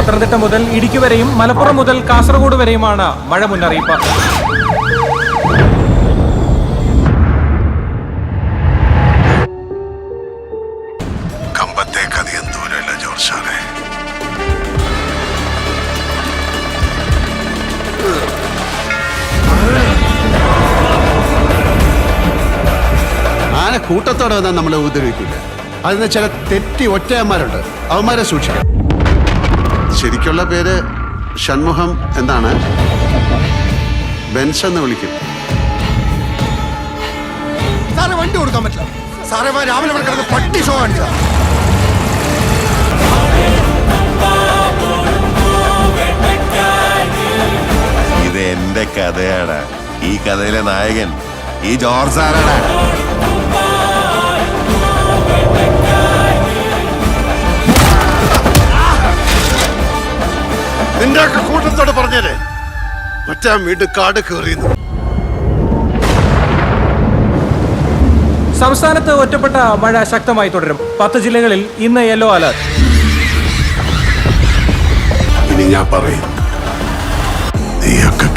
പത്തനംതിട്ട മുതൽ ഇടുക്കി വരെയും മലപ്പുറം മുതൽ കാസർഗോഡ് വരെയുമാണ് മഴ മുന്നറിയിപ്പ്. കമ്പത്തേക്കധികം ദൂരമില്ല ജോർജ് സാറേ. ആന കൂട്ടത്തോടെ വന്നാൽ നമ്മളെ ഉപദ്രവിക്കില്ല. അതിന് ചില തെറ്റി ഒറ്റയന്മാരുണ്ട്, അവന്മാരെ സൂക്ഷിക്കണം. ശരിക്കുള്ള പേര് ഷൺമുഖം എന്നാണ്. ബെൻസ് എന്ന് വിളിക്കും. സാറേ വണ്ടി കൊടുക്കാൻ പറ്റില്ല. സാറേ രാവിലെ ഇവിടെ കിടന്ന് പട്ടി ഷോ കാണിച്ച. ഇത് എന്റെ കഥയാടാ. ഈ കഥയിലെ നായകൻ ഈ ജോർജ് സാറാടാ. നിന്റെ കൂട്ടത്തോട് പറഞ്ഞേരെ മറ്റേ വീട് കാട് കയറിയുന്നു. സംസ്ഥാനത്ത് ഒറ്റപ്പെട്ട മഴ ശക്തമായി തുടരും. 10 ജില്ലകളിൽ ഇന്ന് യെല്ലോ അലർട്ട്. ഇനി ഞാൻ പറയും, നീയൊക്കെ